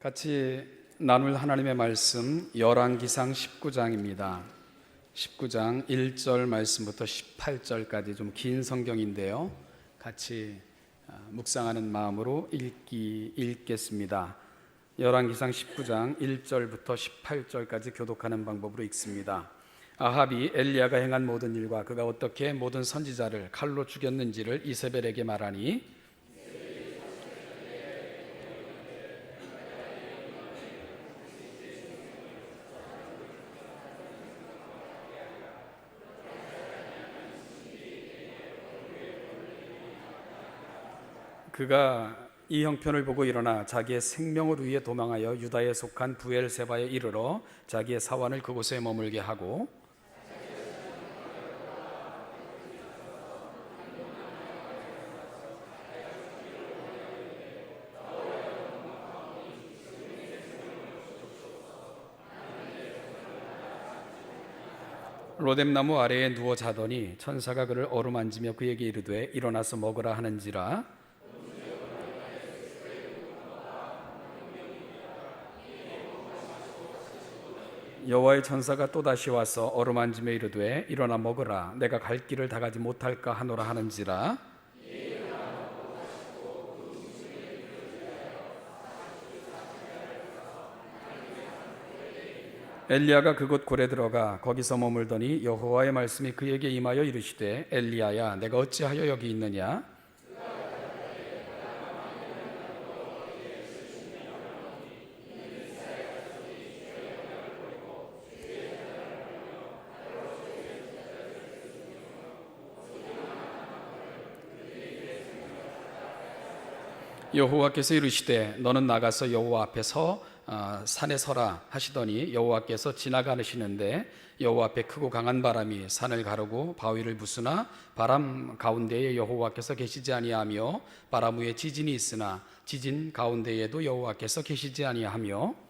같이 나눌 하나님의 말씀 열왕기상 19장입니다. 19장 1절 말씀부터 18절까지 좀 긴 성경인데요. 같이 묵상하는 마음으로 읽겠습니다. 열왕기상 19장 1절부터 18절까지 교독하는 방법으로 읽습니다. 아합이 엘리야가 행한 모든 일과 그가 어떻게 모든 선지자를 칼로 죽였는지를 이세벨에게 말하니 그가 이 형편을 보고 일어나 자기의 생명을 위해 도망하여 유다에 속한 부엘세바에 이르러 자기의 사환을 그곳에 머물게 하고 로뎀나무 아래에 누워 자더니 천사가 그를 어루만지며 그에게 이르되 일어나서 먹으라 하는지라. 여호와의 천사가 또다시 와서 어루만지며 이르되 일어나 먹으라 내가 갈 길을 다 가지 못할까 하노라 하는지라. 엘리야가 그곳 굴에 들어가 거기서 머물더니 여호와의 말씀이 그에게 임하여 이르시되 엘리야야 내가 어찌하여 여기 있느냐. 여호와께서 이르시되 너는 나가서 여호와 앞에서 산에 서라 하시더니 여호와께서 지나가시는데 여호와 앞에 크고 강한 바람이 산을 가르고 바위를 부수나 바람 가운데에 여호와께서 계시지 아니하며 바람 위에 지진이 있으나 지진 가운데에도 여호와께서 계시지 아니하며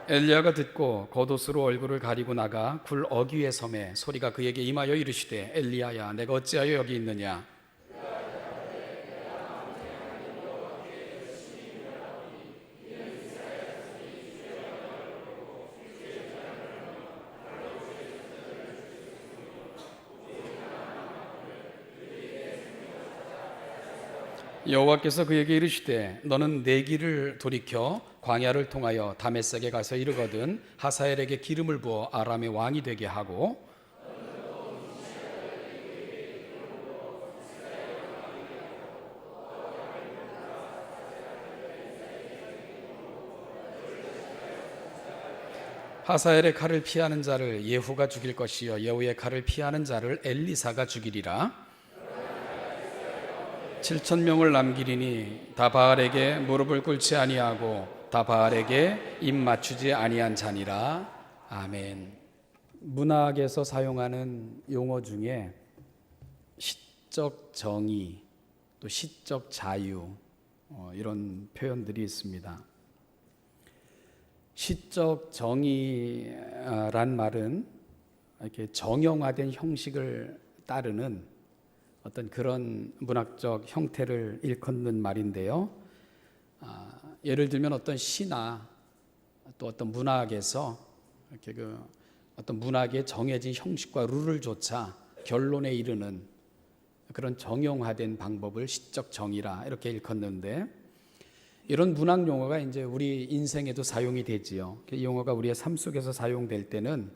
엘리야가 듣고 겉옷으로 얼굴을 가리고 나가 굴 어귀의 섬에 소리가 그에게 임하여 이르시되 엘리야야 내가 어찌하여 여기 있느냐. 여호와께서 그에게 이르시되 너는 내 길을 돌이켜 광야를 통하여 다메섹에 가서 이르거든 하사엘에게 기름을 부어 아람의 왕이 되게 하고 하사엘의 칼을 피하는 자를 예후가 죽일 것이요 예후의 칼을 피하는 자를 엘리사가 죽이리라. 7,000명을 남기리니 다 바알에게 무릎을 꿇지 아니하고 다 바알에게 입 맞추지 아니한 자니라. 아멘. 문학에서 사용하는 용어 중에 시적 정의, 또 시적 자유 이런 표현들이 있습니다. 시적 정의란 말은 이렇게 정형화된 형식을 따르는 어떤 그런 문학적 형태를 일컫는 말인데요. 예를 들면 어떤 시나 또 어떤 문학에서 이렇게 어떤 문학의 정해진 형식과 룰을 조차 결론에 이르는 그런 정형화된 방법을 시적 정의라 이렇게 일컫는데 이런 문학 용어가 이제 우리 인생에도 사용이 되지요. 이 용어가 우리의 삶 속에서 사용될 때는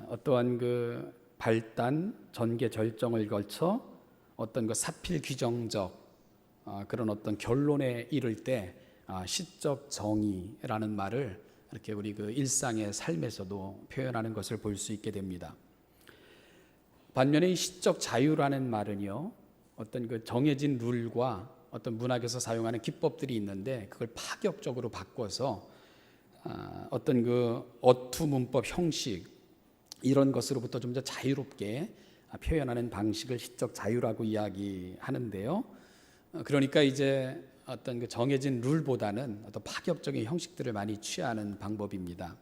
어떠한 발단, 전개, 절정을 거쳐 어떤 사필 규정적 그런 어떤 결론에 이를 때 시적 정의라는 말을 이렇게 우리 일상의 삶에서도 표현하는 것을 볼 수 있게 됩니다. 반면에 이 시적 자유라는 말은요, 어떤 정해진 룰과 어떤 문학에서 사용하는 기법들이 있는데 그걸 파격적으로 바꿔서 어떤 어투 문법 형식 이런 것으로부터 좀 더 자유롭게 표현하는 방식을 시적 자유라고 이야기하는데요. 그러니까 이제 어떤 정해진 룰보다는 어떤 파격적인 형식들을 많이 취하는 방법입니다.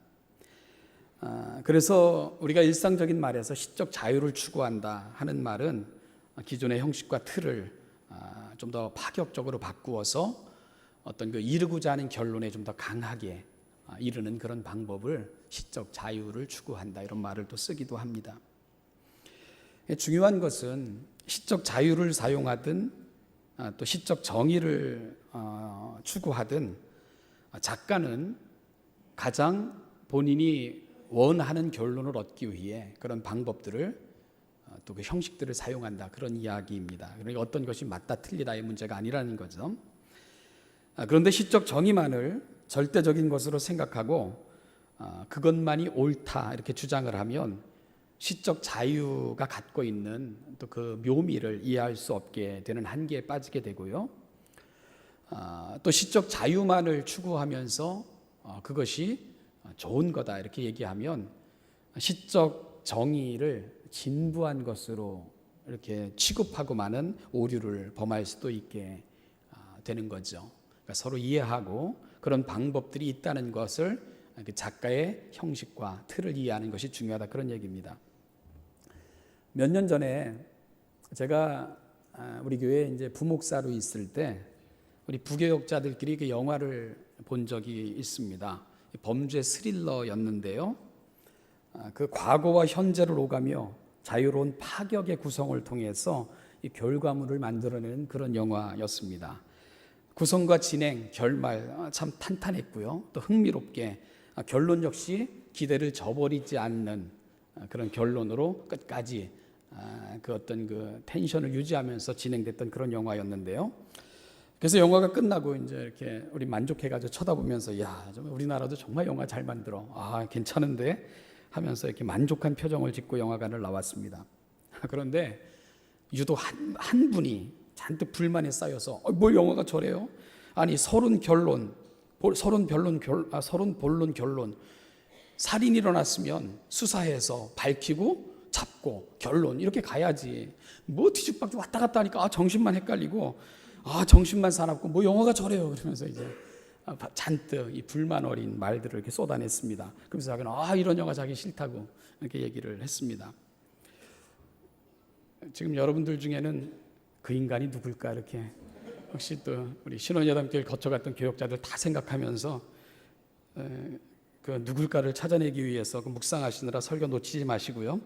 그래서 우리가 일상적인 말에서 시적 자유를 추구한다 하는 말은 기존의 형식과 틀을 좀 더 파격적으로 바꾸어서 어떤 그 이루고자 하는 결론에 좀 더 강하게 이르는 그런 방법을 시적 자유를 추구한다, 이런 말을 또 쓰기도 합니다. 중요한 것은 시적 자유를 사용하든 또 시적 정의를 추구하든 작가는 가장 본인이 원하는 결론을 얻기 위해 그런 방법들을 또 그 형식들을 사용한다, 그런 이야기입니다. 그러니까 어떤 것이 맞다 틀리다의 문제가 아니라는 거죠. 그런데 시적 정의만을 절대적인 것으로 생각하고 그것만이 옳다 이렇게 주장을 하면 시적 자유가 갖고 있는 또 그 묘미를 이해할 수 없게 되는 한계에 빠지게 되고요. 또 시적 자유만을 추구하면서 그것이 좋은 거다 이렇게 얘기하면 시적 정의를 진부한 것으로 이렇게 취급하고 많은 오류를 범할 수도 있게 되는 거죠. 그러니까 서로 이해하고 그런 방법들이 있다는 것을 그 작가의 형식과 틀을 이해하는 것이 중요하다, 그런 얘기입니다. 몇 년 전에 제가 우리 교회에 이제 부목사로 있을 때 우리 부교역자들끼리 그 영화를 본 적이 있습니다. 범죄 스릴러였는데요. 그 과거와 현재를 오가며 자유로운 파격의 구성을 통해서 이 결과물을 만들어내는 그런 영화였습니다. 구성과 진행, 결말 참 탄탄했고요. 또 흥미롭게 결론 역시 기대를 저버리지 않는 그런 결론으로 끝까지 그 어떤 그 텐션을 유지하면서 진행됐던 그런 영화였는데요. 그래서 영화가 끝나고 이제 이렇게 우리 만족해가지고 쳐다보면서 야, 우리나라도 정말 영화 잘 만들어. 괜찮은데 하면서 이렇게 만족한 표정을 짓고 영화관을 나왔습니다. 그런데 유독 한 분이 잔뜩 불만이 쌓여서 뭘 영화가 저래요? 아니 서른 본론 결론 살인이 일어났으면 수사해서 밝히고 잡고 결론 이렇게 가야지. 뭐 뒤죽박죽 왔다 갔다 하니까 정신만 헷갈리고 정신만 사납고 뭐 영화가 저래요. 그러면서 이제 잔뜩 이 불만 어린 말들을 이렇게 쏟아냈습니다. 그러면서 자기는 이런 영화 자기 싫다고 이렇게 얘기를 했습니다. 지금 여러분들 중에는 그 인간이 누굴까 이렇게 혹시 또 우리 신원여담길 거쳐갔던 교역자들 다 생각하면서 그 누굴까를 찾아내기 위해서 그 묵상하시느라 설교 놓치지 마시고요.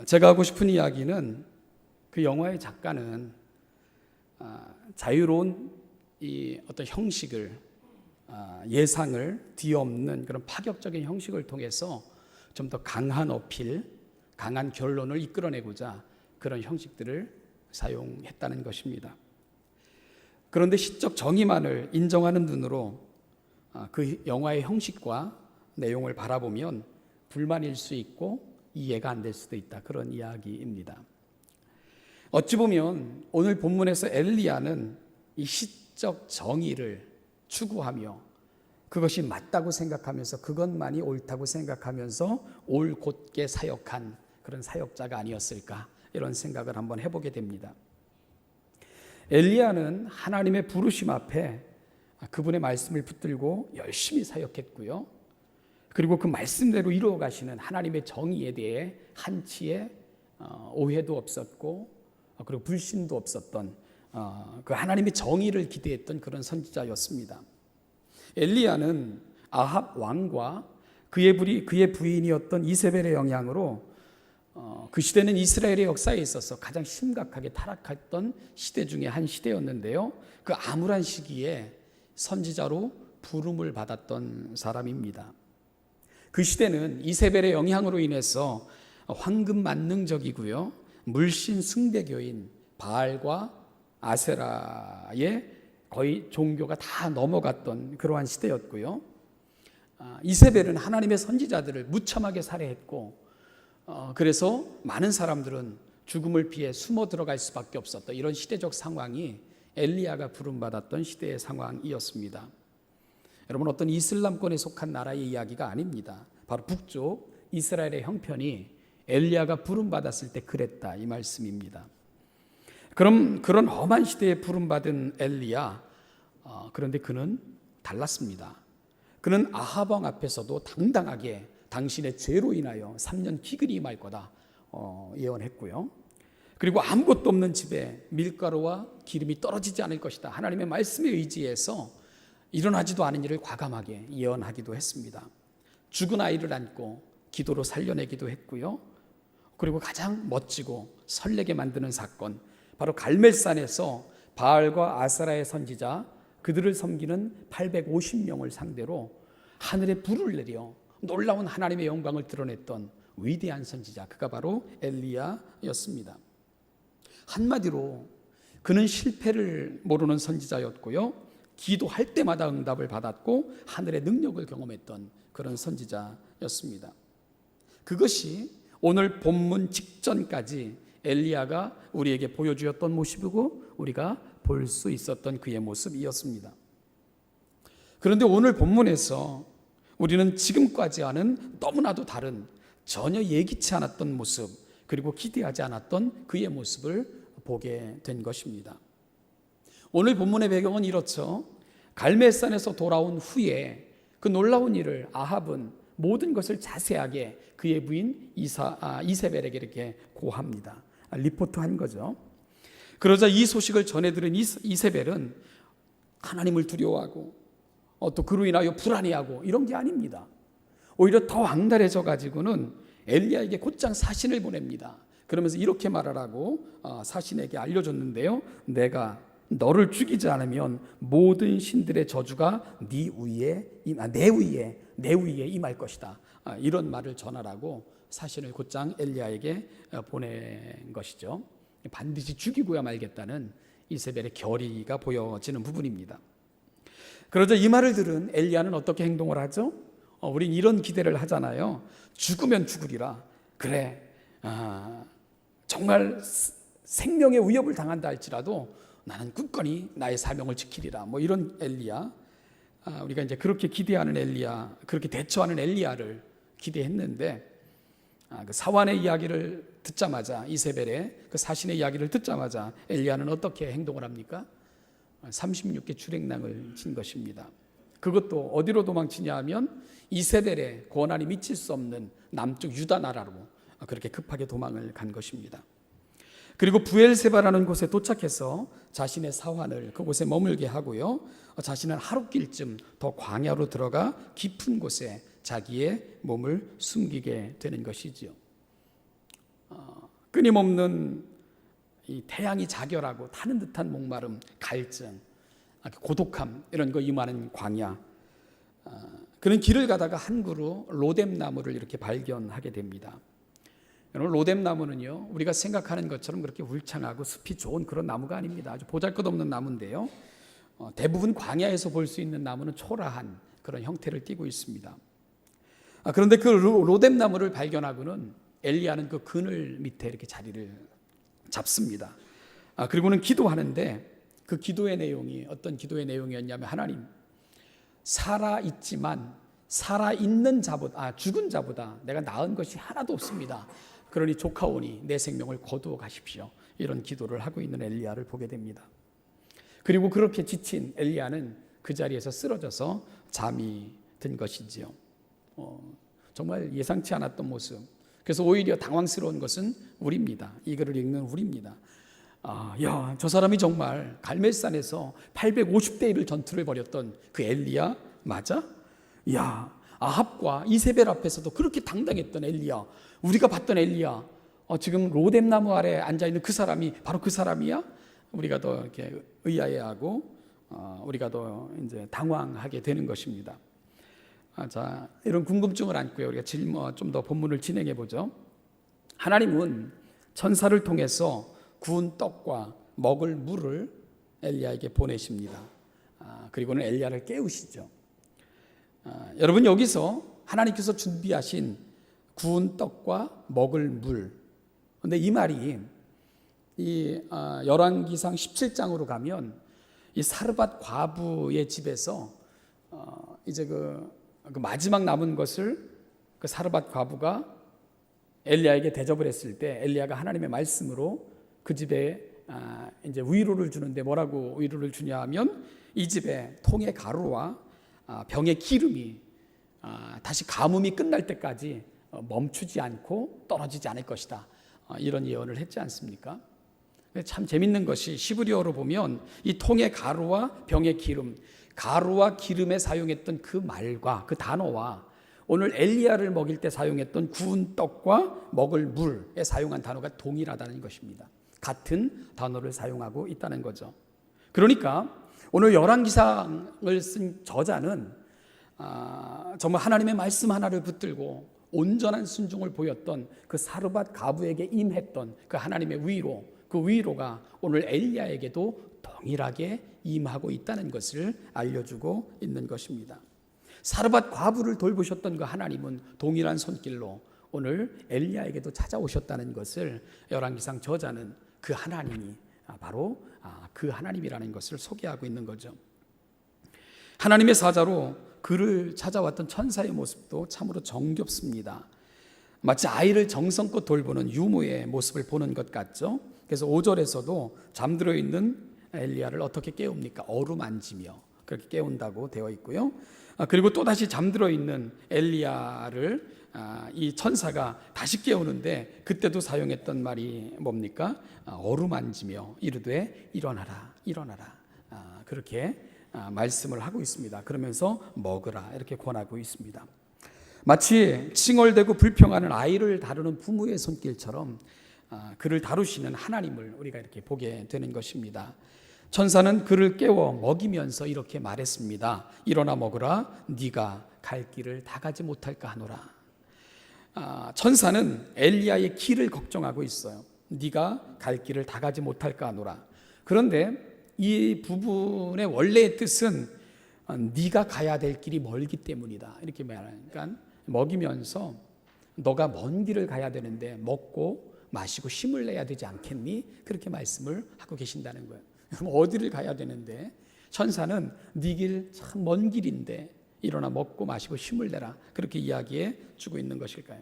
제가 하고 싶은 이야기는 그 영화의 작가는 자유로운 이 어떤 형식을 예상을 뒤엎는 그런 파격적인 형식을 통해서 좀 더 강한 어필, 강한 결론을 이끌어내고자 그런 형식들을 사용했다는 것입니다. 그런데 시적 정의만을 인정하는 눈으로 그 영화의 형식과 내용을 바라보면 불만일 수 있고 이해가 안 될 수도 있다, 그런 이야기입니다. 어찌 보면 오늘 본문에서 엘리야는 이 시적 정의를 추구하며 그것이 맞다고 생각하면서 그것만이 옳다고 생각하면서 올곧게 사역한 그런 사역자가 아니었을까, 이런 생각을 한번 해보게 됩니다. 엘리야는 하나님의 부르심 앞에 그분의 말씀을 붙들고 열심히 사역했고요. 그리고 그 말씀대로 이루어 가시는 하나님의 정의에 대해 한치의 오해도 없었고 그리고 불신도 없었던 그 하나님의 정의를 기대했던 그런 선지자였습니다. 엘리야는 아합 왕과 그의 부인이었던 이세벨의 영향으로 그 시대는 이스라엘의 역사에 있어서 가장 심각하게 타락했던 시대 중에 한 시대였는데요. 그 암울한 시기에 선지자로 부름을 받았던 사람입니다. 그 시대는 이세벨의 영향으로 인해서 황금 만능적이고요, 물신 숭배교인 바알과 아세라의 거의 종교가 다 넘어갔던 그러한 시대였고요. 이세벨은 하나님의 선지자들을 무참하게 살해했고 그래서 많은 사람들은 죽음을 피해 숨어 들어갈 수밖에 없었던 이런 시대적 상황이 엘리야가 부름받았던 시대의 상황이었습니다. 여러분, 어떤 이슬람권에 속한 나라의 이야기가 아닙니다. 바로 북쪽 이스라엘의 형편이 엘리야가 부름받았을 때 그랬다, 이 말씀입니다. 그럼 그런 험한 시대에 부름받은 엘리야, 그런데 그는 달랐습니다. 그는 아합 왕 앞에서도 당당하게 당신의 죄로 인하여 3년 기근이 임할 거다 예언했고요. 그리고 아무것도 없는 집에 밀가루와 기름이 떨어지지 않을 것이다. 하나님의 말씀에 의지해서 일어나지도 않은 일을 과감하게 예언하기도 했습니다. 죽은 아이를 안고 기도로 살려내기도 했고요. 그리고 가장 멋지고 설레게 만드는 사건, 바로 갈멜산에서 바알과 아세라의 선지자, 그들을 섬기는 850명을 상대로 하늘에 불을 내려 놀라운 하나님의 영광을 드러냈던 위대한 선지자, 그가 바로 엘리야였습니다. 한마디로 그는 실패를 모르는 선지자였고요, 기도할 때마다 응답을 받았고 하늘의 능력을 경험했던 그런 선지자였습니다. 그것이 오늘 본문 직전까지 엘리야가 우리에게 보여주었던 모습이고 우리가 볼 수 있었던 그의 모습이었습니다. 그런데 오늘 본문에서 우리는 지금까지와는 너무나도 다른, 전혀 예기치 않았던 모습, 그리고 기대하지 않았던 그의 모습을 보게 된 것입니다. 오늘 본문의 배경은 이렇죠. 갈멜산에서 돌아온 후에 그 놀라운 일을 아합은 모든 것을 자세하게 그의 부인 이세벨에게 이렇게 고합니다. 리포트한 거죠. 그러자 이 소식을 전해 들은 이세벨은 하나님을 두려워하고 또 그로 인하여 불안해하고 이런 게 아닙니다. 오히려 더 왕달해져 가지고는 엘리야에게 곧장 사신을 보냅니다. 그러면서 이렇게 말하라고 사신에게 알려줬는데요. 내가 너를 죽이지 않으면 모든 신들의 저주가 내 위에 임할 것이다. 이런 말을 전하라고 사신을 곧장 엘리야에게 보낸 것이죠. 반드시 죽이고야 말겠다는 이세벨의 결의가 보여지는 부분입니다. 그러자 이 말을 들은 엘리야는 어떻게 행동을 하죠? 우린 이런 기대를 하잖아요. 죽으면 죽으리라. 그래, 정말 생명의 위협을 당한다 할지라도 나는 굳건히 나의 사명을 지키리라. 뭐 이런 엘리야, 우리가 이제 그렇게 기대하는 엘리야, 그렇게 대처하는 엘리야를 기대했는데, 그 사환의 이야기를 듣자마자, 이세벨의 그 사신의 이야기를 듣자마자 엘리야는 어떻게 행동을 합니까? 36개 주랭랑을 친 것입니다. 그것도 어디로 도망치냐 하면 이세벨의 고난이 미칠 수 없는 남쪽 유다 나라로 그렇게 급하게 도망을 간 것입니다. 그리고 부엘세바라는 곳에 도착해서 자신의 사환을 그곳에 머물게 하고요, 자신은 하룻길쯤 더 광야로 들어가 깊은 곳에 자기의 몸을 숨기게 되는 것이지요. 끊임없는 이 태양이 자결하고 타는 듯한 목마름, 갈증, 고독함, 이런 거 임하는 광야. 그는 길을 가다가 한 그루 로뎀나무를 이렇게 발견하게 됩니다. 여러분, 로뎀나무는요, 우리가 생각하는 것처럼 그렇게 울창하고 숲이 좋은 그런 나무가 아닙니다. 아주 보잘것없는 나무인데요, 대부분 광야에서 볼 수 있는 나무는 초라한 그런 형태를 띠고 있습니다. 그런데 그 로뎀나무를 발견하고는 엘리야는 그 그늘 밑에 이렇게 자리를 잡습니다. 그리고는 기도하는데, 그 기도의 내용이 어떤 기도의 내용이었냐면, 하나님, 살아있지만 살아있는 자보다, 죽은 자보다 내가 나은 것이 하나도 없습니다. 그러니 조카오니 내 생명을 거두어 가십시오. 이런 기도를 하고 있는 엘리야를 보게 됩니다. 그리고 그렇게 지친 엘리야는 그 자리에서 쓰러져서 잠이 든 것이지요. 정말 예상치 않았던 모습. 그래서 오히려 당황스러운 것은 우리입니다. 이 글을 읽는 우리입니다. 저 사람이 정말 갈멜산에서 850대 1을 전투를 벌였던 그 엘리야 맞아? 아합과 이세벨 앞에서도 그렇게 당당했던 엘리야, 우리가 봤던 엘리야, 지금 로뎀나무 아래 앉아있는 그 사람이 바로 그 사람이야? 우리가 더 이렇게 의아해하고 우리가 더 이제 당황하게 되는 것입니다. 자, 이런 궁금증을 안고요, 우리가 좀 더 본문을 진행해 보죠. 하나님은 천사를 통해서 구운 떡과 먹을 물을 엘리야에게 보내십니다. 그리고는 엘리야를 깨우시죠. 여러분, 여기서 하나님께서 준비하신 구운 떡과 먹을 물, 그런데 이 말이 이 열왕기상 17장으로 가면 이 사르밧 과부의 집에서 이제 그 마지막 남은 것을 그 사르밧 과부가 엘리야에게 대접을 했을 때, 엘리야가 하나님의 말씀으로 그 집에 이제 위로를 주는데, 뭐라고 위로를 주냐 하면, 이 집에 통의 가루와 병의 기름이 다시 가뭄이 끝날 때까지 멈추지 않고 떨어지지 않을 것이다. 이런 예언을 했지 않습니까? 참 재밌는 것이 시브리어로 보면 이 통의 가루와 병의 기름, 가루와 기름에 사용했던 그 말과 그 단어와 오늘 엘리야를 먹일 때 사용했던 구운 떡과 먹을 물에 사용한 단어가 동일하다는 것입니다. 같은 단어를 사용하고 있다는 거죠. 그러니까 오늘 열왕기상을 쓴 저자는 정말 하나님의 말씀 하나를 붙들고 온전한 순종을 보였던 그 사르밧 가부에게 임했던 그 하나님의 위로, 그 위로가 오늘 엘리야에게도 동일하게 임하고 있다는 것을 알려주고 있는 것입니다. 사르밧 과부를 돌보셨던 그 하나님은 동일한 손길로 오늘 엘리야에게도 찾아오셨다는 것을 열왕기상 저자는 그 하나님이 바로 그 하나님이라는 것을 소개하고 있는 거죠. 하나님의 사자로 그를 찾아왔던 천사의 모습도 참으로 정겹습니다. 마치 아이를 정성껏 돌보는 유모의 모습을 보는 것 같죠. 그래서 5절에서도 잠들어 있는 엘리야를 어떻게 깨웁니까? 어루만지며 그렇게 깨운다고 되어 있고요. 그리고 또다시 잠들어 있는 엘리야를 이 천사가 다시 깨우는데 그때도 사용했던 말이 뭡니까? 어루만지며 이르되 일어나라 일어나라, 그렇게 말씀을 하고 있습니다. 그러면서 먹으라 이렇게 권하고 있습니다. 마치 칭얼대고 불평하는 아이를 다루는 부모의 손길처럼 그를 다루시는 하나님을 우리가 이렇게 보게 되는 것입니다. 천사는 그를 깨워 먹이면서 이렇게 말했습니다. 일어나 먹으라, 네가 갈 길을 다 가지 못할까 하노라. 천사는 엘리야의 길을 걱정하고 있어요. 네가 갈 길을 다 가지 못할까 하노라. 그런데 이 부분의 원래의 뜻은 네가 가야 될 길이 멀기 때문이다 이렇게 말하니까, 먹이면서 너가 먼 길을 가야 되는데 먹고 마시고 힘을 내야 되지 않겠니? 그렇게 말씀을 하고 계신다는 거예요. 그럼 어디를 가야 되는데 천사는 네 길 참 먼 길인데 일어나 먹고 마시고 힘을 내라 그렇게 이야기해 주고 있는 것일까요?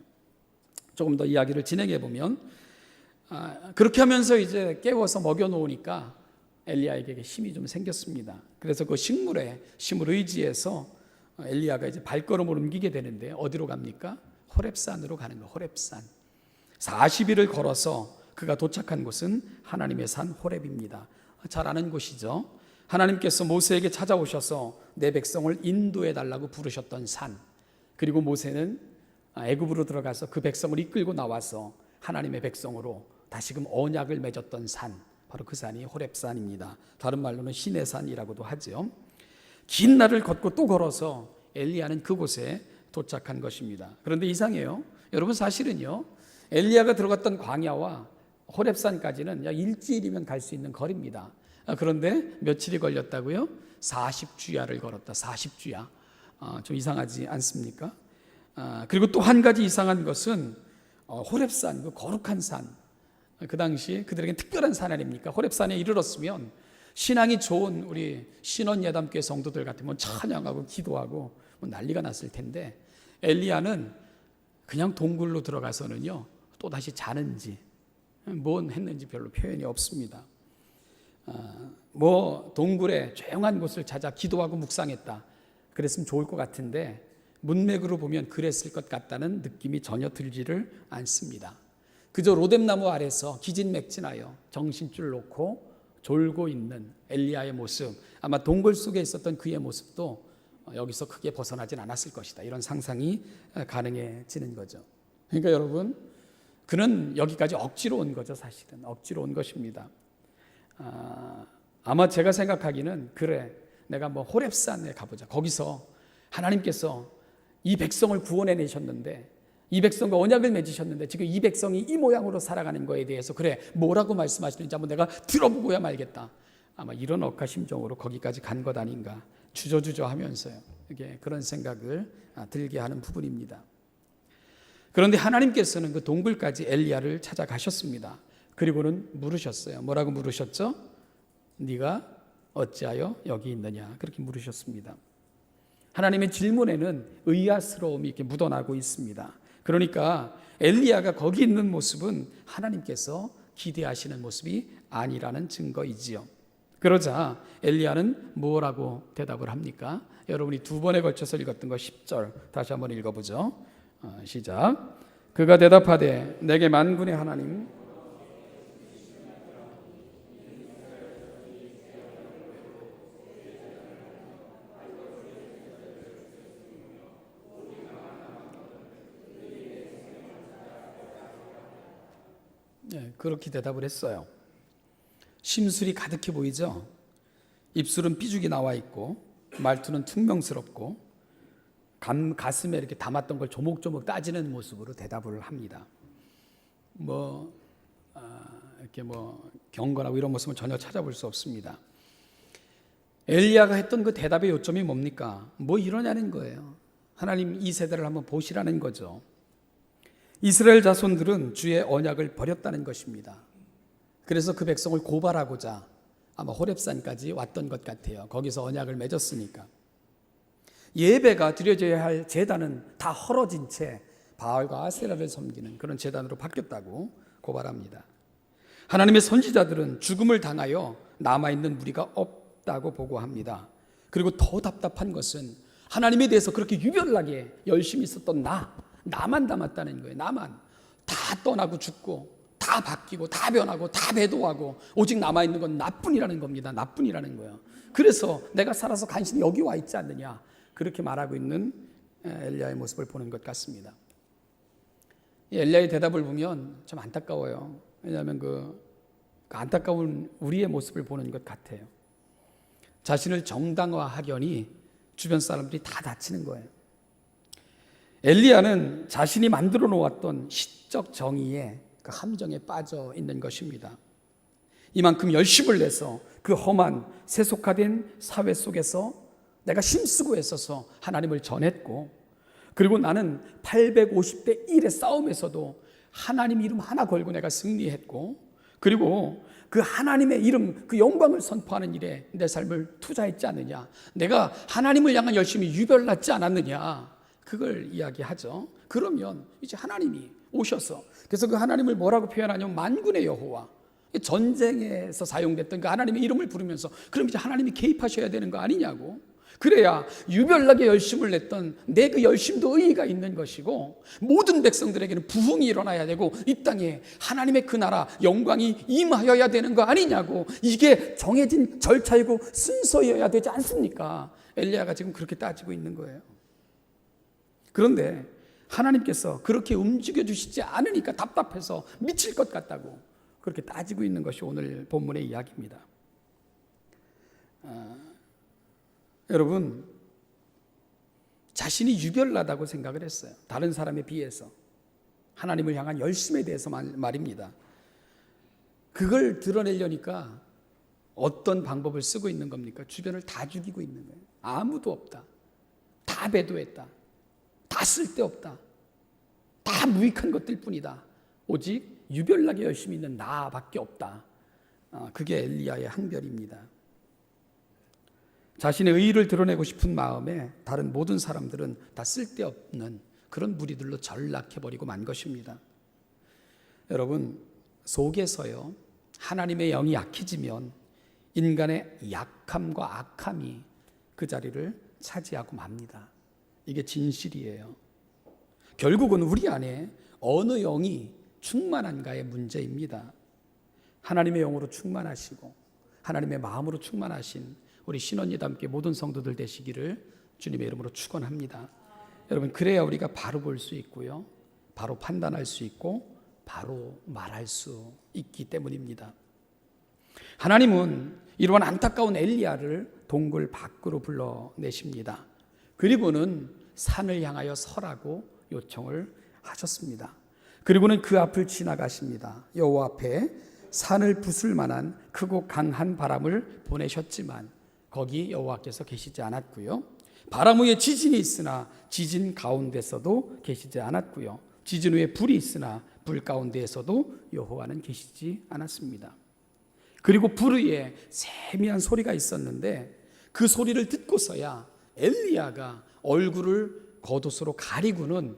조금 더 이야기를 진행해 보면 그렇게 하면서 이제 깨워서 먹여 놓으니까 엘리야에게 힘이 좀 생겼습니다. 그래서 그 식물에 힘을 의지해서 엘리야가 이제 발걸음을 옮기게 되는데 어디로 갑니까? 호렙산으로 가는 거예요. 호렙산. 40일을 걸어서 그가 도착한 곳은 하나님의 산 호렙입니다. 잘 아는 곳이죠. 하나님께서 모세에게 찾아오셔서 내 백성을 인도해 달라고 부르셨던 산, 그리고 모세는 애굽으로 들어가서 그 백성을 이끌고 나와서 하나님의 백성으로 다시금 언약을 맺었던 산, 바로 그 산이 호렙산입니다. 다른 말로는 신의 산이라고도 하죠. 긴 날을 걷고 또 걸어서 엘리야는 그곳에 도착한 것입니다. 그런데 이상해요. 여러분, 사실은요, 엘리야가 들어갔던 광야와 호렙산까지는 약 일주일이면 갈 수 있는 거리입니다. 그런데 며칠이 걸렸다고요? 40주야를 걸었다. 40주야. 좀 이상하지 않습니까? 그리고 또 한 가지 이상한 것은 호렙산, 그 거룩한 산, 그 당시 그들에겐 특별한 산 아닙니까? 호렙산에 이르렀으면 신앙이 좋은 우리 신원예담교회 성도들 같으면 찬양하고 기도하고 난리가 났을 텐데, 엘리야는 그냥 동굴로 들어가서는요 또다시 자는지 뭔 했는지 별로 표현이 없습니다. 동굴에 조용한 곳을 찾아 기도하고 묵상했다 그랬으면 좋을 것 같은데, 문맥으로 보면 그랬을 것 같다는 느낌이 전혀 들지를 않습니다. 그저 로뎀나무 아래서 기진맥진하여 정신줄 놓고 졸고 있는 엘리야의 모습, 아마 동굴 속에 있었던 그의 모습도 여기서 크게 벗어나진 않았을 것이다, 이런 상상이 가능해지는 거죠. 그러니까 여러분, 그는 여기까지 억지로 온 거죠. 사실은 억지로 온 것입니다. 아마 제가 생각하기는, 그래, 내가 호렙산에 가보자. 거기서 하나님께서 이 백성을 구원해내셨는데, 이 백성과 언약을 맺으셨는데 지금 이 백성이 이 모양으로 살아가는 거에 대해서 그래 뭐라고 말씀하시는지 한번 내가 들어보고야 말겠다, 아마 이런 억하심정으로 거기까지 간 것 아닌가, 주저주저 하면서요, 이게 그런 생각을 들게 하는 부분입니다. 그런데 하나님께서는 그 동굴까지 엘리야를 찾아가셨습니다. 그리고는 물으셨어요. 뭐라고 물으셨죠? 네가 어찌하여 여기 있느냐, 그렇게 물으셨습니다. 하나님의 질문에는 의아스러움이 이렇게 묻어나고 있습니다. 그러니까 엘리야가 거기 있는 모습은 하나님께서 기대하시는 모습이 아니라는 증거이지요. 그러자 엘리야는 뭐라고 대답을 합니까? 여러분이 두 번에 걸쳐서 읽었던 거 10절 다시 한번 읽어보죠. 시작. 그가 대답하되 내게 만군의 하나님 그렇게 대답을 했어요. 심술이 가득해 보이죠? 입술은 삐죽이 나와 있고 말투는 퉁명스럽고 가슴에 이렇게 담았던 걸 조목조목 따지는 모습으로 대답을 합니다. 이렇게 경건하고 이런 모습은 전혀 찾아볼 수 없습니다. 엘리야가 했던 그 대답의 요점이 뭡니까? 뭐 이러냐는 거예요. 하나님 이 세대를 한번 보시라는 거죠. 이스라엘 자손들은 주의 언약을 버렸다는 것입니다. 그래서 그 백성을 고발하고자 아마 호렙산까지 왔던 것 같아요. 거기서 언약을 맺었으니까. 예배가 드려져야 할 제단은 다 헐어진 채 바알과 아세라를 섬기는 그런 제단으로 바뀌었다고 고발합니다. 하나님의 선지자들은 죽음을 당하여 남아있는 무리가 없다고 보고합니다. 그리고 더 답답한 것은 하나님에 대해서 그렇게 유별나게 열심히 있었던 나만 남았다는 거예요. 나만 다 떠나고 죽고 다 바뀌고 다 변하고 다 배도하고 오직 남아있는 건 나뿐이라는 겁니다. 나뿐이라는 거예요. 그래서 내가 살아서 간신히 여기 와 있지 않느냐 그렇게 말하고 있는 엘리야의 모습을 보는 것 같습니다. 엘리야의 대답을 보면 참 안타까워요. 왜냐하면 그 안타까운 우리의 모습을 보는 것 같아요. 자신을 정당화하려니 주변 사람들이 다 다치는 거예요. 엘리야는 자신이 만들어 놓았던 시적 정의의 그 함정에 빠져 있는 것입니다. 이만큼 열심을 내서 그 험한 세속화된 사회 속에서 내가 힘쓰고 애써서 하나님을 전했고, 그리고 나는 850대 1의 싸움에서도 하나님 이름 하나 걸고 내가 승리했고, 그리고 그 하나님의 이름, 그 영광을 선포하는 일에 내 삶을 투자했지 않느냐, 내가 하나님을 향한 열심히 유별났지 않았느냐, 그걸 이야기하죠. 그러면 이제 하나님이 오셔서, 그래서 그 하나님을 뭐라고 표현하냐면 만군의 여호와, 전쟁에서 사용됐던 그 하나님의 이름을 부르면서 그럼 이제 하나님이 개입하셔야 되는 거 아니냐고. 그래야 유별나게 열심을 냈던 내 그 열심도 의의가 있는 것이고, 모든 백성들에게는 부흥이 일어나야 되고 이 땅에 하나님의 그 나라 영광이 임하여야 되는 거 아니냐고. 이게 정해진 절차이고 순서여야 되지 않습니까? 엘리야가 지금 그렇게 따지고 있는 거예요. 그런데 하나님께서 그렇게 움직여 주시지 않으니까 답답해서 미칠 것 같다고 그렇게 따지고 있는 것이 오늘 본문의 이야기입니다. 여러분, 자신이 유별나다고 생각을 했어요. 다른 사람에 비해서. 하나님을 향한 열심에 대해서 말입니다. 그걸 드러내려니까 어떤 방법을 쓰고 있는 겁니까? 주변을 다 죽이고 있는 거예요. 아무도 없다. 다 배도했다. 다 쓸데없다. 다 무익한 것들 뿐이다. 오직 유별나게 열심히 있는 나밖에 없다. 그게 엘리야의 항변입니다. 자신의 의의를 드러내고 싶은 마음에 다른 모든 사람들은 다 쓸데없는 그런 무리들로 전락해버리고 만 것입니다. 여러분, 속에서요, 하나님의 영이 약해지면 인간의 약함과 악함이 그 자리를 차지하고 맙니다. 이게 진실이에요. 결국은 우리 안에 어느 영이 충만한가의 문제입니다. 하나님의 영으로 충만하시고 하나님의 마음으로 충만하신 우리 신원예담께 모든 성도들 되시기를 주님의 이름으로 축원합니다. 여러분, 그래야 우리가 바로 볼 수 있고요, 바로 판단할 수 있고 바로 말할 수 있기 때문입니다. 하나님은 이러한 안타까운 엘리야를 동굴 밖으로 불러내십니다. 그리고는 산을 향하여 서라고 요청을 하셨습니다. 그리고는 그 앞을 지나가십니다. 여호와 앞에 산을 부술 만한 크고 강한 바람을 보내셨지만 거기 여호와께서 계시지 않았고요. 바람 후에 지진이 있으나 지진 가운데서도 계시지 않았고요. 지진 후에 불이 있으나 불 가운데에서도 여호와는 계시지 않았습니다. 그리고 불 위에 세미한 소리가 있었는데 그 소리를 듣고서야 엘리야가 얼굴을 겉옷으로 가리고는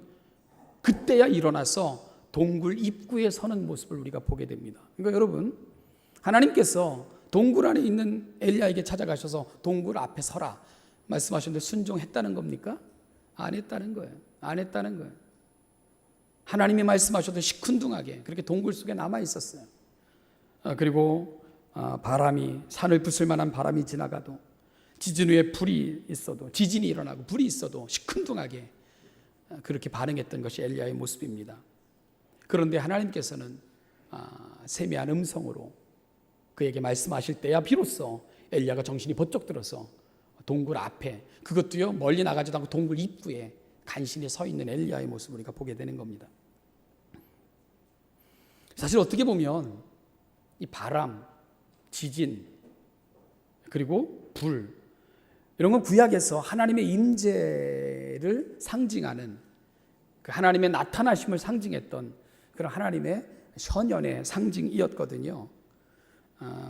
그때야 일어나서 동굴 입구에 서는 모습을 우리가 보게 됩니다. 그러니까 여러분, 하나님께서 동굴 안에 있는 엘리야에게 찾아가셔서 동굴 앞에 서라 말씀하셨는데 순종했다는 겁니까? 안 했다는 거예요. 안 했다는 거예요. 하나님이 말씀하셔도 시큰둥하게 그렇게 동굴 속에 남아 있었어요. 그리고 바람이, 산을 부술 만한 바람이 지나가도, 지진 후에 불이 있어도, 지진이 일어나고 불이 있어도 시큰둥하게 그렇게 반응했던 것이 엘리야의 모습입니다. 그런데 하나님께서는 세미한 음성으로 그에게 말씀하실 때야 비로소 엘리야가 정신이 번쩍 들어서 동굴 앞에, 그것도요 멀리 나가지도 않고 동굴 입구에 간신히 서 있는 엘리야의 모습을 우리가 보게 되는 겁니다. 사실 어떻게 보면 이 바람, 지진, 그리고 불, 이런 건 구약에서 하나님의 임재를 상징하는, 그 하나님의 나타나심을 상징했던 그런 하나님의 현현의 상징이었거든요.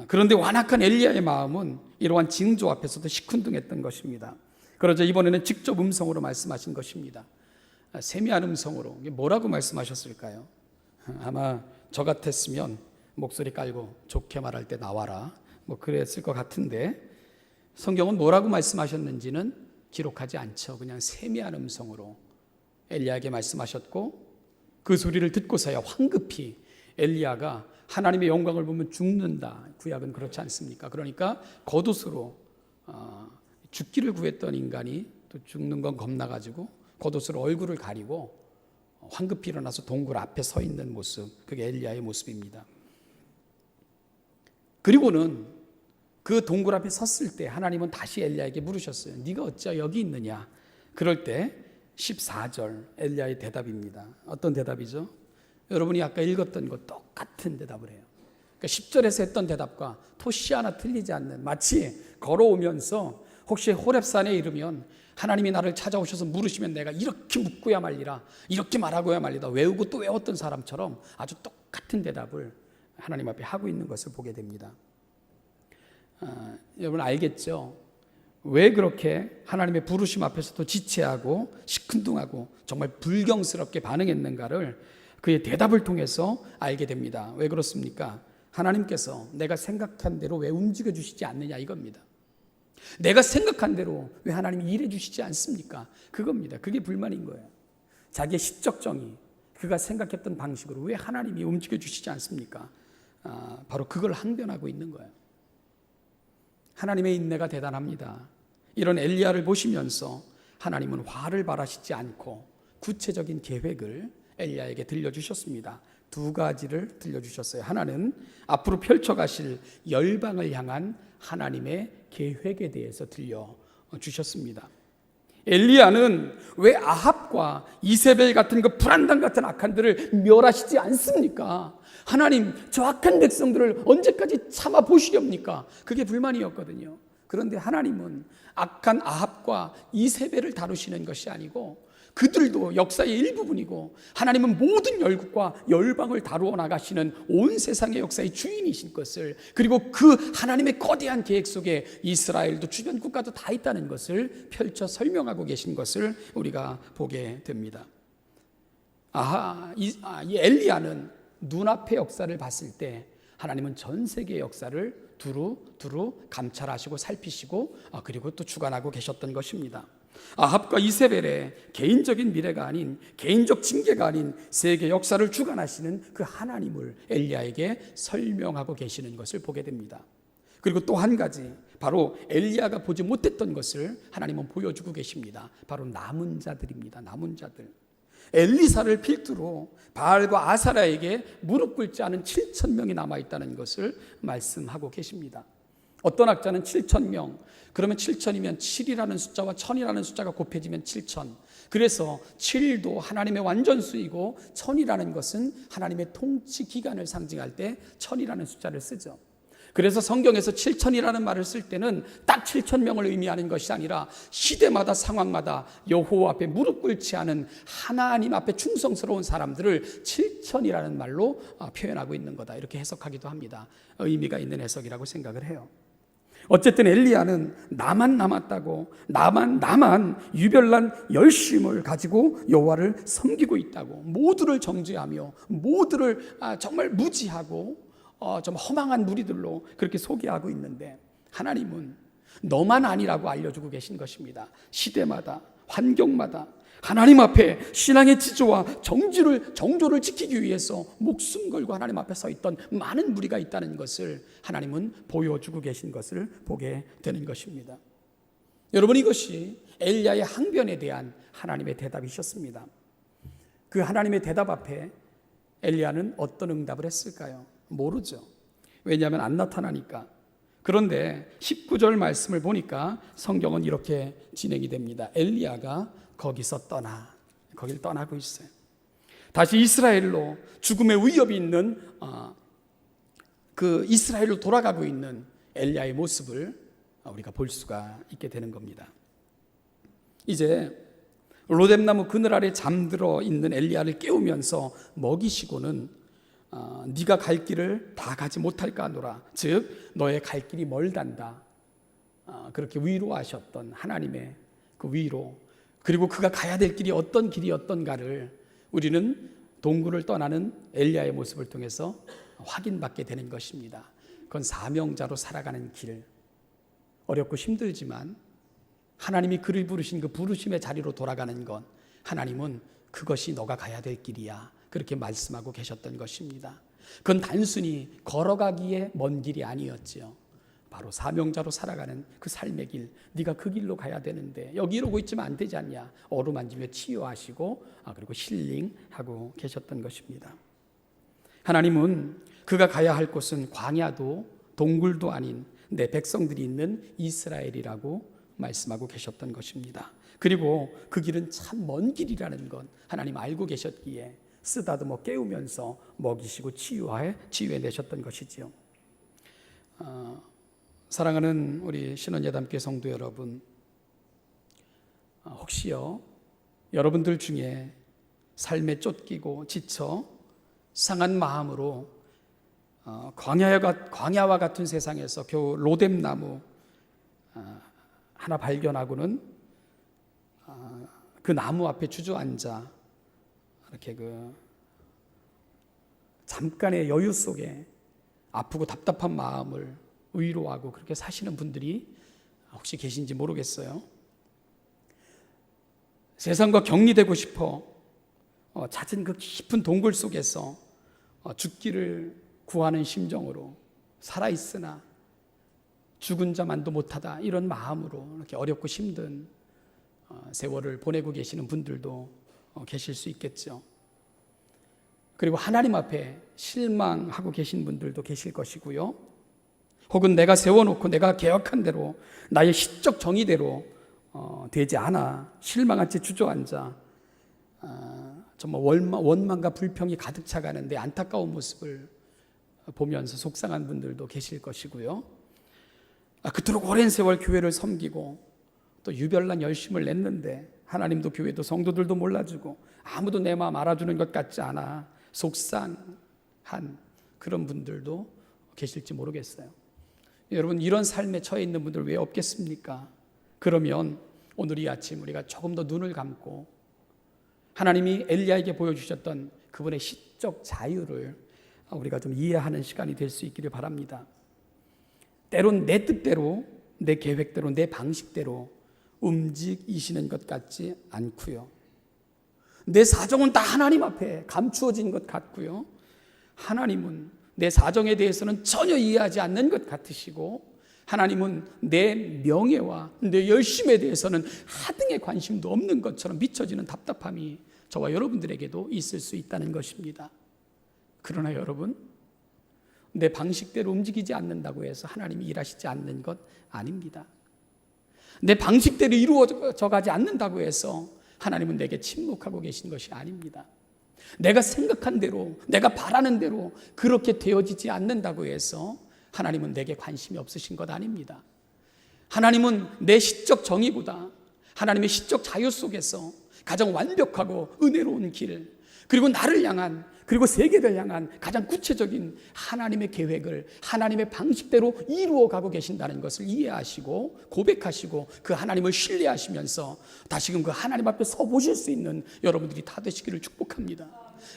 그런데 완악한 엘리야의 마음은 이러한 징조 앞에서도 시큰둥했던 것입니다. 그러자 이번에는 직접 음성으로 말씀하신 것입니다. 세미한 음성으로. 뭐라고 말씀하셨을까요? 아마 저 같았으면 목소리 깔고 좋게 말할 때 나와라, 뭐 그랬을 것 같은데, 성경은 뭐라고 말씀하셨는지는 기록하지 않죠. 그냥 세미한 음성으로 엘리야에게 말씀하셨고, 그 소리를 듣고서야 황급히 엘리야가 하나님의 영광을 보면 죽는다. 구약은 그렇지 않습니까? 그러니까 겉옷으로 죽기를 구했던 인간이 또 죽는 건 겁나가지고 겉옷으로 얼굴을 가리고 황급히 일어나서 동굴 앞에 서 있는 모습, 그게 엘리야의 모습입니다. 그리고는 그 동굴 앞에 섰을 때 하나님은 다시 엘리야에게 물으셨어요. 네가 어찌 여기 있느냐? 그럴 때 14절 엘리야의 대답입니다. 어떤 대답이죠? 여러분이 아까 읽었던 것 똑같은 대답을 해요. 그러니까 10절에서 했던 대답과 토시 하나 틀리지 않는, 마치 걸어오면서 혹시 호렙산에 이르면 하나님이 나를 찾아오셔서 물으시면 내가 이렇게 묻고야 말리라, 이렇게 말하고야 말리다, 외우고 또 외웠던 사람처럼 아주 똑같은 대답을 하나님 앞에 하고 있는 것을 보게 됩니다. 여러분 알겠죠? 왜 그렇게 하나님의 부르심 앞에서도 지체하고 시큰둥하고 정말 불경스럽게 반응했는가를 그의 대답을 통해서 알게 됩니다. 왜 그렇습니까? 하나님께서 내가 생각한 대로 왜 움직여 주시지 않느냐 이겁니다. 내가 생각한 대로 왜 하나님이 일해 주시지 않습니까? 그겁니다. 그게 불만인 거예요. 자기의 시적 정의, 그가 생각했던 방식으로 왜 하나님이 움직여 주시지 않습니까? 바로 그걸 항변하고 있는 거예요. 하나님의 인내가 대단합니다. 이런 엘리야를 보시면서 하나님은 화를 발하시지 않고 구체적인 계획을 엘리야에게 들려주셨습니다. 두 가지를 들려주셨어요. 하나는 앞으로 펼쳐가실 열방을 향한 하나님의 계획에 대해서 들려주셨습니다. 엘리야는 왜 아합과 이세벨 같은 그 불안당 같은 악한들을 멸하시지 않습니까? 하나님, 저 악한 백성들을 언제까지 참아 보시렵니까? 그게 불만이었거든요. 그런데 하나님은 악한 아합과 이세벨을 다루시는 것이 아니고 그들도 역사의 일부분이고, 하나님은 모든 열국과 열방을 다루어 나가시는 온 세상의 역사의 주인이신 것을, 그리고 그 하나님의 거대한 계획 속에 이스라엘도 주변 국가도 다 있다는 것을 펼쳐 설명하고 계신 것을 우리가 보게 됩니다. 이 엘리야는 눈앞의 역사를 봤을 때 하나님은 전 세계의 역사를 두루 감찰하시고 살피시고 그리고 또 주관하고 계셨던 것입니다. 아합과 이세벨의 개인적인 미래가 아닌, 개인적 징계가 아닌 세계 역사를 주관하시는 그 하나님을 엘리야에게 설명하고 계시는 것을 보게 됩니다. 그리고 또 한 가지, 바로 엘리야가 보지 못했던 것을 하나님은 보여주고 계십니다. 바로 남은 자들입니다. 남은 자들. 엘리사를 필두로 바알과 아사라에게 무릎 꿇지 않은 7,000명이 남아있다는 것을 말씀하고 계십니다. 어떤 학자는 7,000명, 그러면 7,000이면 7이라는 숫자와 1,000이라는 숫자가 곱해지면 7,000. 그래서 7도 하나님의 완전수이고 1,000이라는 것은 하나님의 통치 기간을 상징할 때 1,000이라는 숫자를 쓰죠. 그래서 성경에서 7,000이라는 말을 쓸 때는 딱 7,000명을 의미하는 것이 아니라 시대마다 상황마다 여호와 앞에 무릎 꿇지 않은 하나님 앞에 충성스러운 사람들을 7,000이라는 말로 표현하고 있는 거다, 이렇게 해석하기도 합니다. 의미가 있는 해석이라고 생각을 해요. 어쨌든 엘리야는 나만 남았다고, 나만 유별난 열심을 가지고 여호와를 섬기고 있다고, 모두를 정죄하며 모두를 정말 무지하고 좀 허망한 무리들로 그렇게 소개하고 있는데, 하나님은 너만 아니라고 알려주고 계신 것입니다. 시대마다, 환경마다 하나님 앞에 신앙의 지조와 정조를 지키기 위해서 목숨 걸고 하나님 앞에 서 있던 많은 무리가 있다는 것을 하나님은 보여주고 계신 것을 보게 되는 것입니다. 여러분, 이것이 엘리야의 항변에 대한 하나님의 대답이셨습니다. 그 하나님의 대답 앞에 엘리야는 어떤 응답을 했을까요? 모르죠. 왜냐하면 안 나타나니까. 그런데 19절 말씀을 보니까 성경은 이렇게 진행이 됩니다. 엘리야가 거기서 거길 떠나고 있어요. 다시 이스라엘로, 죽음의 위협이 있는 그 이스라엘로 돌아가고 있는 엘리야의 모습을 우리가 볼 수가 있게 되는 겁니다. 이제 로뎀나무 그늘 아래 잠들어 있는 엘리야를 깨우면서 먹이시고는 네가 갈 길을 다 가지 못할까 하노라, 즉 너의 갈 길이 멀단다, 그렇게 위로하셨던 하나님의 그 위로, 그리고 그가 가야 될 길이 어떤 길이었던가를 우리는 동굴을 떠나는 엘리야의 모습을 통해서 확인받게 되는 것입니다. 그건 사명자로 살아가는 길, 어렵고 힘들지만 하나님이 그를 부르신 그 부르심의 자리로 돌아가는 것, 하나님은 그것이 너가 가야 될 길이야, 그렇게 말씀하고 계셨던 것입니다. 그건 단순히 걸어가기에 먼 길이 아니었지요. 바로 사명자로 살아가는 그 삶의 길, 네가 그 길로 가야 되는데 여기 이러고 있지만 안 되지 않냐, 어루만지며 치유하시고 그리고 힐링하고 계셨던 것입니다. 하나님은 그가 가야 할 곳은 광야도 동굴도 아닌 내 백성들이 있는 이스라엘이라고 말씀하고 계셨던 것입니다. 그리고 그 길은 참 먼 길이라는 것 하나님 알고 계셨기에 쓰다듬어 깨우면서 먹이시고 치유해내셨던 것이지요. 사랑하는 우리 신원예담교회 성도 여러분, 혹시요 여러분들 중에 삶에 쫓기고 지쳐 상한 마음으로 광야와 같은 세상에서 겨우 로뎀나무 하나 발견하고는 그 나무 앞에 주저앉아 이렇게 그 잠깐의 여유 속에 아프고 답답한 마음을 위로하고 그렇게 사시는 분들이 혹시 계신지 모르겠어요. 세상과 격리되고 싶어 잦은 그 깊은 동굴 속에서 죽기를 구하는 심정으로 살아있으나 죽은 자만도 못하다, 이런 마음으로 이렇게 어렵고 힘든 세월을 보내고 계시는 분들도 계실 수 있겠죠. 그리고 하나님 앞에 실망하고 계신 분들도 계실 것이고요. 혹은 내가 세워놓고 내가 계획한 대로 나의 시적 정의대로 되지 않아 실망한 채 주저앉아 정말 원망과 불평이 가득 차가는데 안타까운 모습을 보면서 속상한 분들도 계실 것이고요. 그토록 오랜 세월 교회를 섬기고 또 유별난 열심을 냈는데 하나님도 교회도 성도들도 몰라주고 아무도 내 마음 알아주는 것 같지 않아 속상한 그런 분들도 계실지 모르겠어요. 여러분, 이런 삶에 처해 있는 분들 왜 없겠습니까? 그러면 오늘 이 아침 우리가 조금 더 눈을 감고 하나님이 엘리야에게 보여주셨던 그분의 시적 자유를 우리가 좀 이해하는 시간이 될 수 있기를 바랍니다. 때론 내 뜻대로, 내 계획대로, 내 방식대로 움직이시는 것 같지 않고요. 내 사정은 다 하나님 앞에 감추어진 것 같고요. 하나님은 내 사정에 대해서는 전혀 이해하지 않는 것 같으시고, 하나님은 내 명예와 내 열심에 대해서는 하등의 관심도 없는 것처럼 비춰지는 답답함이 저와 여러분들에게도 있을 수 있다는 것입니다. 그러나 여러분, 내 방식대로 움직이지 않는다고 해서 하나님이 일하시지 않는 것 아닙니다. 내 방식대로 이루어져 가지 않는다고 해서 하나님은 내게 침묵하고 계신 것이 아닙니다. 내가 생각한 대로, 내가 바라는 대로 그렇게 되어지지 않는다고 해서 하나님은 내게 관심이 없으신 것 아닙니다. 하나님은 내 시적 정의보다 하나님의 시적 자유 속에서 가장 완벽하고 은혜로운 길, 그리고 나를 향한, 그리고 세계를 향한 가장 구체적인 하나님의 계획을 하나님의 방식대로 이루어가고 계신다는 것을 이해하시고 고백하시고 그 하나님을 신뢰하시면서 다시금 그 하나님 앞에 서 보실 수 있는 여러분들이 다 되시기를 축복합니다.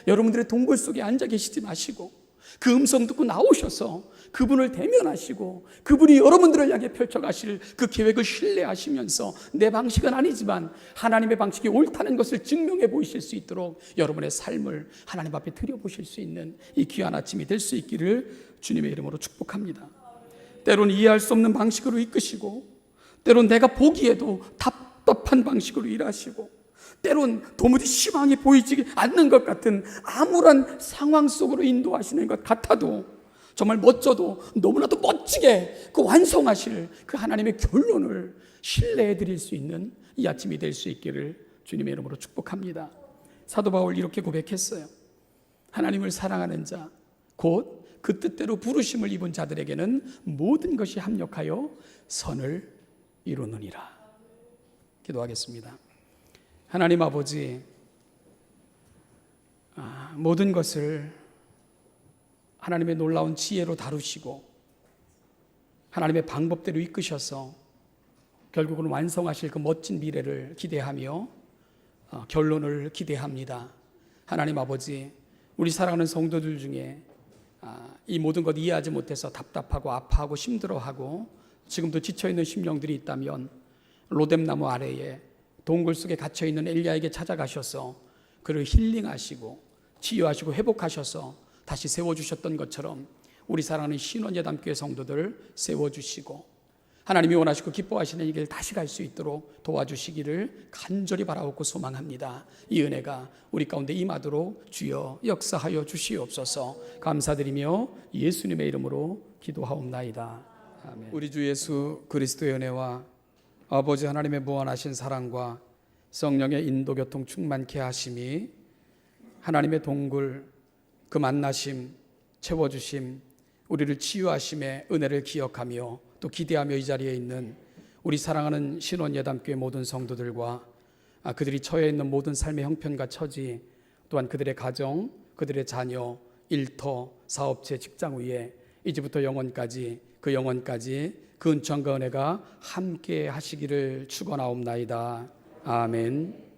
여러분들의 동굴 속에 앉아 계시지 마시고 그 음성 듣고 나오셔서 그분을 대면하시고 그분이 여러분들을 향해 펼쳐가실 그 계획을 신뢰하시면서 내 방식은 아니지만 하나님의 방식이 옳다는 것을 증명해 보이실 수 있도록 여러분의 삶을 하나님 앞에 드려보실 수 있는 이 귀한 아침이 될 수 있기를 주님의 이름으로 축복합니다. 때론 이해할 수 없는 방식으로 이끄시고, 때론 내가 보기에도 답답한 방식으로 일하시고, 때론 도무지 희망이 보이지 않는 것 같은 암울한 상황 속으로 인도하시는 것 같아도, 정말 멋져도 너무나도 멋지게 그 완성하실 그 하나님의 결론을 신뢰해 드릴 수 있는 이 아침이 될 수 있기를 주님의 이름으로 축복합니다. 사도 바울 이렇게 고백했어요. 하나님을 사랑하는 자, 곧 그 뜻대로 부르심을 입은 자들에게는 모든 것이 합력하여 선을 이루느니라. 기도하겠습니다. 하나님 아버지, 모든 것을 하나님의 놀라운 지혜로 다루시고 하나님의 방법대로 이끄셔서 결국은 완성하실 그 멋진 미래를 기대하며 결론을 기대합니다. 하나님 아버지, 우리 사랑하는 성도들 중에 이 모든 것 이해하지 못해서 답답하고 아파하고 힘들어하고 지금도 지쳐있는 심령들이 있다면 로뎀나무 아래에 동굴 속에 갇혀있는 엘리야에게 찾아가셔서 그를 힐링하시고 치유하시고 회복하셔서 다시 세워주셨던 것처럼 우리 사랑하는 신원예담교회 성도들 세워주시고 하나님이 원하시고 기뻐하시는 이 길 다시 갈 수 있도록 도와주시기를 간절히 바라옵고 소망합니다. 이 은혜가 우리 가운데 임하도록 주여 역사하여 주시옵소서. 감사드리며 예수님의 이름으로 기도하옵나이다. 아멘. 우리 주 예수 그리스도의 은혜와 아버지 하나님의 무한하신 사랑과 성령의 인도 교통 충만케 하심이 하나님의 동굴 그 만나심, 채워주심, 우리를 치유하심의 은혜를 기억하며 또 기대하며 이 자리에 있는 우리 사랑하는 신원예담교회 모든 성도들과 그들이 처해 있는 모든 삶의 형편과 처지, 또한 그들의 가정, 그들의 자녀, 일터, 사업체, 직장 위에 이제부터 영원까지 그 은총과 은혜가 함께 하시기를 축원하옵나이다. 아멘.